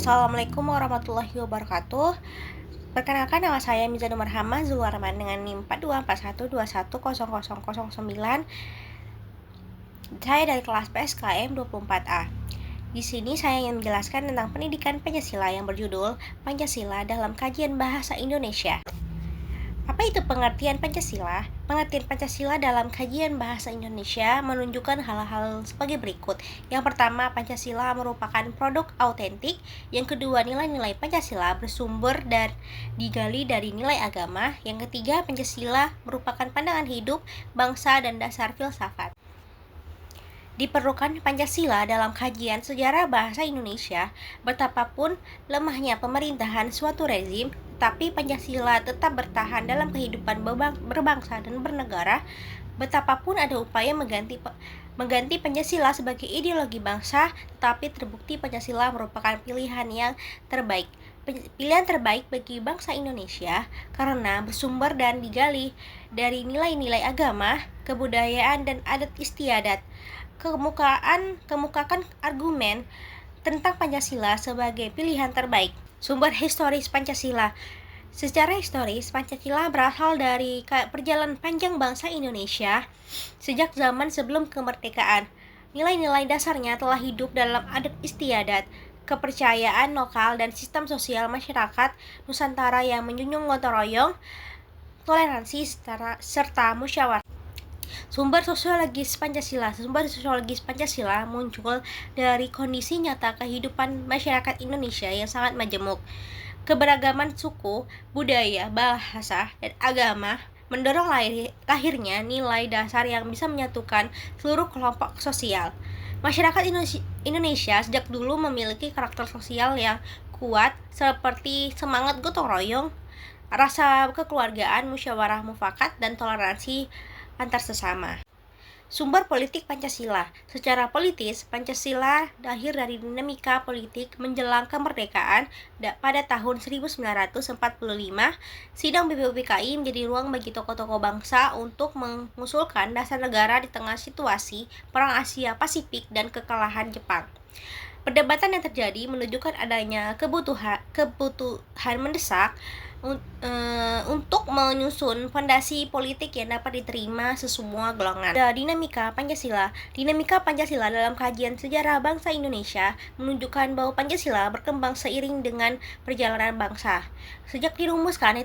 Assalamualaikum warahmatullahi wabarakatuh. Perkenalkan, nama saya Mizanur Marhama Zulwarman dengan NIM 4241210009. Saya dari kelas PSKM 24A. Di sini saya ingin menjelaskan tentang pendidikan Pancasila yang berjudul Pancasila dalam Kajian Bahasa Indonesia. Apa itu pengertian Pancasila? Pengertian Pancasila dalam kajian bahasa Indonesia menunjukkan hal-hal sebagai berikut. Yang pertama, Pancasila merupakan produk autentik. Yang kedua, nilai-nilai Pancasila bersumber dan digali dari nilai agama. Yang ketiga, Pancasila merupakan pandangan hidup, bangsa, dan dasar filsafat. Diperlukan Pancasila dalam kajian sejarah bahasa Indonesia. Betapapun lemahnya pemerintahan suatu rezim, tetapi Pancasila tetap bertahan dalam kehidupan berbangsa dan bernegara. Betapapun ada upaya mengganti Pancasila sebagai ideologi bangsa, tetapi terbukti Pancasila merupakan pilihan yang terbaik. Pilihan terbaik bagi bangsa Indonesia karena bersumber dan digali dari nilai-nilai agama, kebudayaan, dan adat istiadat. Kemukakan argumen tentang Pancasila sebagai pilihan terbaik. Sumber historis Pancasila. Secara historis, Pancasila berasal dari perjalanan panjang bangsa Indonesia sejak zaman sebelum kemerdekaan. Nilai-nilai dasarnya telah hidup dalam adat istiadat, kepercayaan lokal, dan sistem sosial masyarakat Nusantara yang menjunjung gotong royong, toleransi, serta musyawarah. Sumber sosiologis Pancasila muncul dari kondisi nyata kehidupan masyarakat Indonesia yang sangat majemuk. Keberagaman suku, budaya, bahasa, dan agama mendorong lahirnya nilai dasar yang bisa menyatukan seluruh kelompok sosial. Masyarakat Indonesia sejak dulu memiliki karakter sosial yang kuat seperti semangat gotong royong, rasa kekeluargaan, musyawarah mufakat, dan toleransi antar sesama. Sumber politik Pancasila. Secara politis, Pancasila lahir dari dinamika politik menjelang kemerdekaan pada tahun 1945. Sidang BPUPKI menjadi ruang bagi tokoh-tokoh bangsa untuk mengusulkan dasar negara di tengah situasi Perang Asia Pasifik dan kekalahan Jepang. Perdebatan yang terjadi menunjukkan adanya kebutuhan mendesak untuk menyusun fondasi politik yang dapat diterima sesemua golongan. Dinamika Pancasila dalam kajian sejarah bangsa Indonesia menunjukkan bahwa Pancasila berkembang seiring dengan perjalanan bangsa. Sejak dirumuskan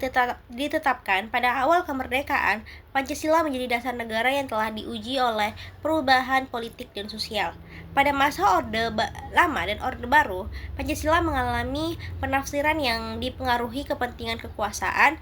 ditetapkan pada awal kemerdekaan, Pancasila menjadi dasar negara yang telah diuji oleh perubahan politik dan sosial. Pada masa Orde Lama dan Orde Baru, Pancasila mengalami penafsiran yang dipengaruhi kepentingan kekuasaan.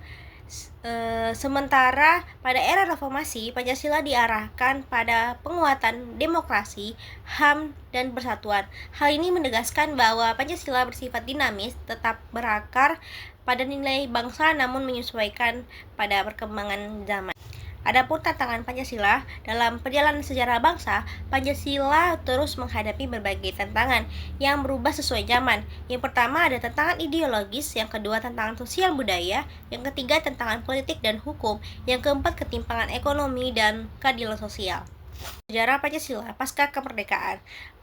Sementara pada era reformasi, Pancasila diarahkan pada penguatan demokrasi, HAM, dan persatuan. Hal ini menegaskan bahwa Pancasila bersifat dinamis, tetap berakar pada nilai bangsa namun menyesuaikan pada perkembangan zaman. Adapun tantangan Pancasila dalam perjalanan sejarah bangsa, Pancasila terus menghadapi berbagai tantangan yang berubah sesuai zaman. Yang pertama ada tantangan ideologis, yang kedua tantangan sosial budaya, yang ketiga tantangan politik dan hukum, yang keempat ketimpangan ekonomi dan keadilan sosial. Sejarah Pancasila pasca kemerdekaan.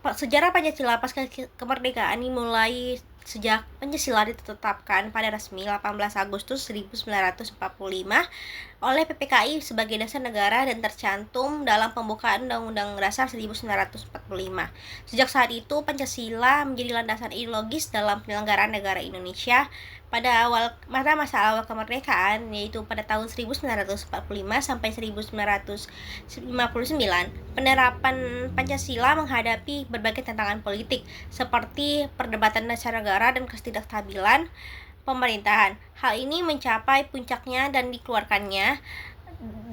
Sejarah Pancasila pasca kemerdekaan dimulai sejak Pancasila ditetapkan pada resmi 18 Agustus 1945 oleh PPKI sebagai dasar negara dan tercantum dalam pembukaan Undang-Undang Dasar 1945. Sejak saat itu, Pancasila menjadi landasan ideologis dalam penyelenggaraan negara Indonesia pada masa awal kemerdekaan, yaitu pada tahun 1945 sampai 1959. Penerapan Pancasila menghadapi berbagai tantangan politik seperti perdebatan dasar negara dan ketidakstabilan pemerintahan. Hal ini mencapai puncaknya dan dikeluarkannya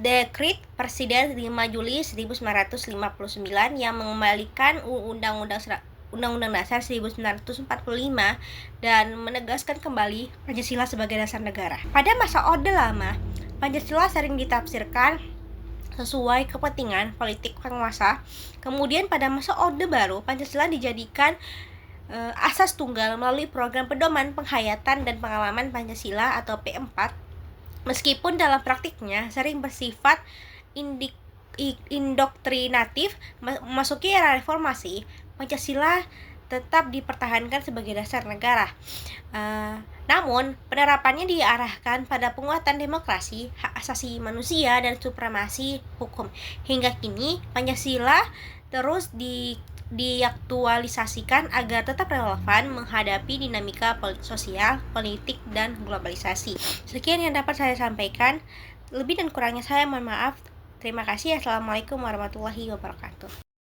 Dekret Presiden 5 Juli 1959 yang mengembalikan Undang-Undang Dasar 1945 dan menegaskan kembali Pancasila sebagai dasar negara. Pada masa Orde Lama, Pancasila sering ditafsirkan sesuai kepentingan politik penguasa. Kemudian pada masa Orde Baru, Pancasila dijadikan asas tunggal melalui program pedoman penghayatan dan pengalaman Pancasila atau P4. Meskipun dalam praktiknya sering bersifat indoktrinatif, memasuki era reformasi, Pancasila tetap dipertahankan sebagai dasar negara. Namun, penerapannya diarahkan pada penguatan demokrasi, hak asasi manusia, dan supremasi hukum. Hingga kini, Pancasila terus diaktualisasikan agar tetap relevan menghadapi dinamika sosial, politik, dan globalisasi. Sekian yang dapat saya sampaikan. Lebih dan kurangnya saya mohon maaf. Terima kasih. Assalamualaikum warahmatullahi wabarakatuh.